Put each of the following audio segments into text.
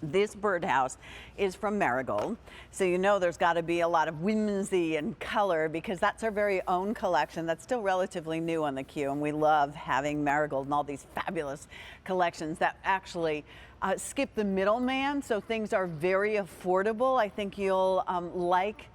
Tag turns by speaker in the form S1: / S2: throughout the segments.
S1: This birdhouse is from Marigold, so you know there's got to be a lot of whimsy and color because that's our very own collection that's still relatively new on the queue, and we love having Marigold and all these fabulous collections that actually skip the middleman, so things are very affordable. I think you'll like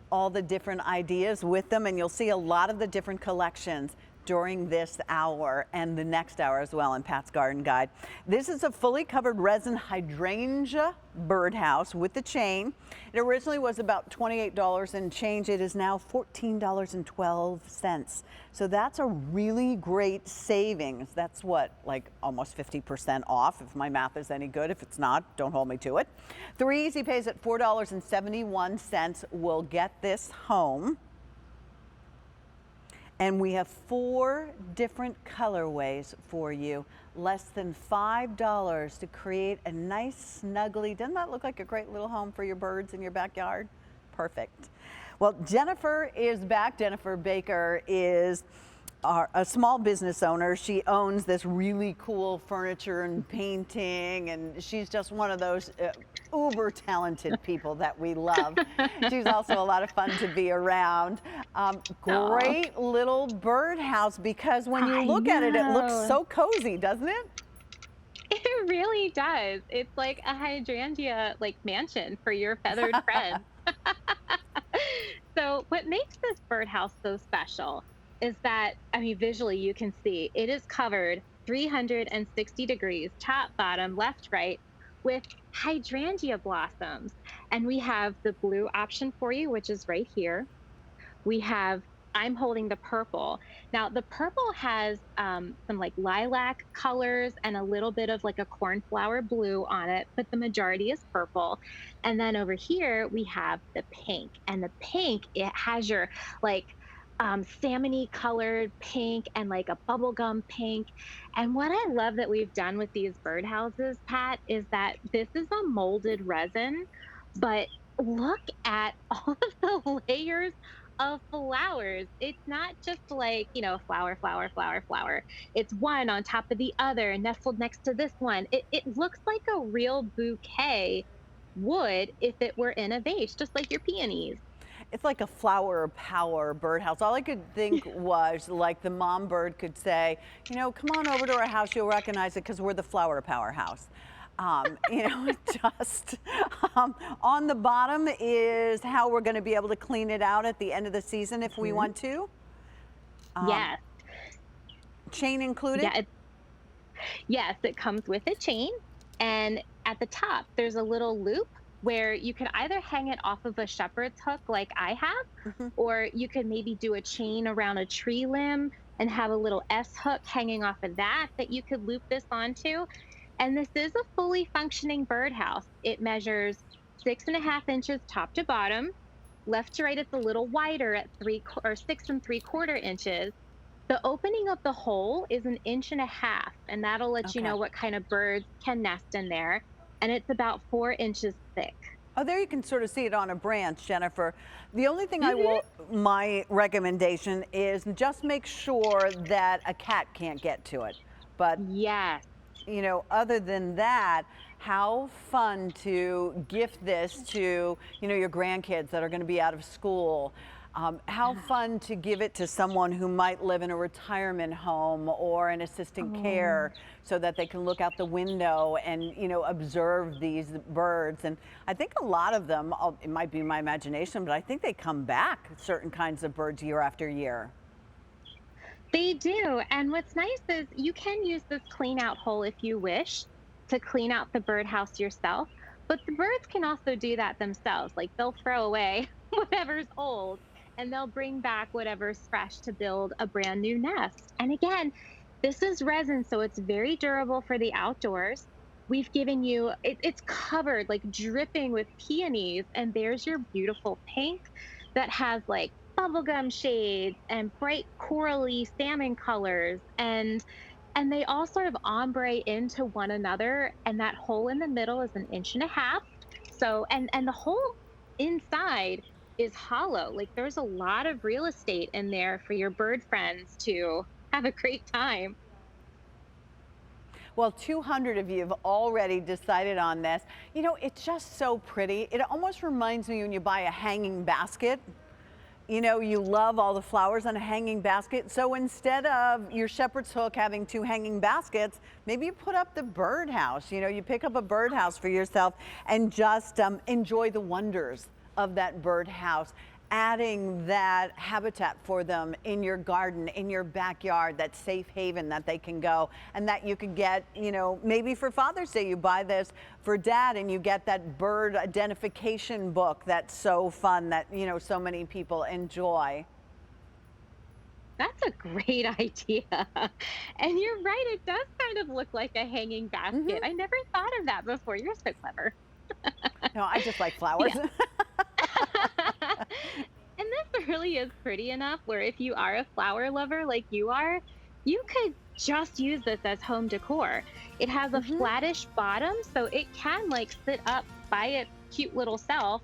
S1: all the different ideas with them, and you'll see a lot of the different collections during this hour and the next hour as well in Pat's Garden Guide. This is a fully covered resin hydrangea birdhouse with the chain. It originally was about $28 and change. It is now $14.12. So that's a really great savings. That's what, like almost 50% off if my math is any good. If it's not, don't hold me to it. 3 easy pays at $4.71 will get this home. And we have 4 different colorways for you. Less than $5 to create a nice, snuggly, doesn't that look like a great little home for your birds in your backyard? Perfect. Well, Jennifer is back. Jennifer Baker is a small business owner. She owns this really cool furniture and painting, and she's just one of those uber talented people that we love. She's also a lot of fun to be around. Great little birdhouse, because when you look at it, it looks so cozy, doesn't it?
S2: It really does. It's like a hydrangea mansion for your feathered friends. So what makes this birdhouse so special is that, I mean, visually you can see it is covered 360 degrees, top, bottom, left, right, with hydrangea blossoms. And we have the blue option for you, which is right here. I'm holding the purple. Now, the purple has some like lilac colors and a little bit of like a cornflower blue on it, but the majority is purple. And then over here, we have the pink. And the pink, it has your like salmony colored pink and like a bubblegum pink. And what I love that we've done with these birdhouses, Pat, is that this is a molded resin, but look at all of the layers of flowers. It's not just like, flower, flower, flower, flower. It's one on top of the other, nestled next to this one. It looks like a real bouquet would if it were in a vase, just like your peonies.
S1: It's like a flower power birdhouse. All I could think was like the mom bird could say, come on over to our house, you'll recognize it because we're the flower powerhouse. Just on the bottom is how we're going to be able to clean it out at the end of the season if we want to.
S2: Yes.
S1: Chain included?
S2: Yeah. Yes, it comes with a chain. And at the top, there's a little loop where you could either hang it off of a shepherd's hook like I have, or you could maybe do a chain around a tree limb and have a little S hook hanging off of that you could loop this onto. And this is a fully functioning birdhouse. It measures 6.5 inches top to bottom. Left to right, it's a little wider at 6 3/4 inches. The opening of the hole is 1.5 inches, and that'll let you know what kind of birds can nest in there. And it's about 4 inches thick.
S1: Oh, there you can sort of see it on a branch, Jennifer. The only thing my recommendation is just make sure that a cat can't get to it. But
S2: yes,
S1: other than that, how fun to gift this to, your grandkids that are going to be out of school. How fun to give it to someone who might live in a retirement home or an assisted care so that they can look out the window and, observe these birds. And I think a lot of them, it might be my imagination, but I think they come back, certain kinds of birds, year after year.
S2: they do. And what's nice is you can use this clean out hole if you wish to clean out the birdhouse yourself, but the birds can also do that themselves. Like they'll throw away whatever's old and they'll bring back whatever's fresh to build a brand new nest. And again, this is resin, so it's very durable for the outdoors. We've given you, it's covered like dripping with peonies, and there's your beautiful pink that has like bubblegum shades and bright corally salmon colors, and they all sort of ombre into one another, and that hole in the middle is 1.5 inches. So and the whole inside is hollow. Like there's a lot of real estate in there for your bird friends to have a great time.
S1: Well, 200 of you have already decided on this. You know, it's just so pretty. It almost reminds me when you buy a hanging basket. You know, you love all the flowers on a hanging basket. So instead of your shepherd's hook having 2 hanging baskets, maybe you put up the birdhouse. You know, you pick up a birdhouse for yourself and just enjoy the wonders of that birdhouse. Adding that habitat for them in your garden, in your backyard, that safe haven that they can go, and that you could get, you know, maybe for Father's Day you buy this for Dad and you get that bird identification book that's so fun that, you know, so many people enjoy.
S2: That's a great idea. And you're right, it does kind of look like a hanging basket. I never thought of that before. You're so clever.
S1: No, I just like flowers.
S2: Yeah. And this really is pretty enough where if you are a flower lover like you are, you could just use this as home decor. It has a flattish bottom, so it can like sit up by its cute little self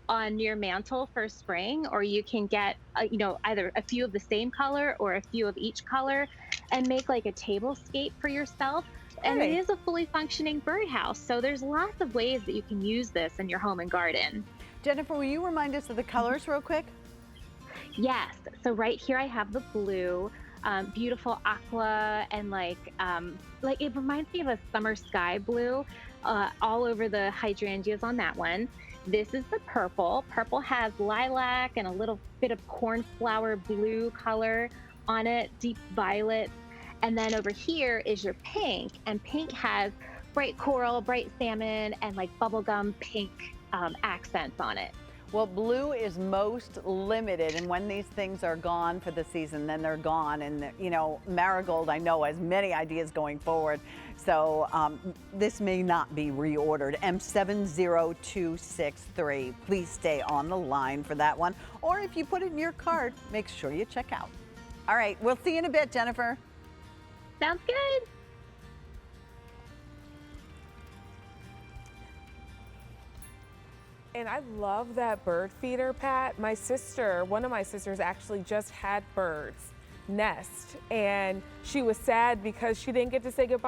S2: on your mantle for spring, or you can get, you know, either a few of the same color or a few of each color and make like a tablescape for yourself. And it is a fully functioning birdhouse. So there's lots of ways that you can use this in your home and garden.
S1: Jennifer, will you remind us of the colors real quick?
S2: Yes. So right here I have the blue, beautiful aqua, and like it reminds me of a summer sky blue all over the hydrangeas on that one. This is the purple. Purple has lilac and a little bit of cornflower blue color on it, deep violet. And then over here is your pink, and pink has bright coral, bright salmon, and like bubblegum pink accents on it.
S1: Well, blue is most limited, and when these things are gone for the season, then they're gone. And, you know, Marigold, I know, has many ideas going forward. So this may not be reordered. M70263. Please stay on the line for that one. Or if you put it in your cart, make sure you check out. All right, we'll see you in a bit, Jennifer.
S2: Sounds good.
S3: And I love that bird feeder, Pat. My sister, one of my sisters actually just had birds nest, and she was sad because she didn't get to say goodbye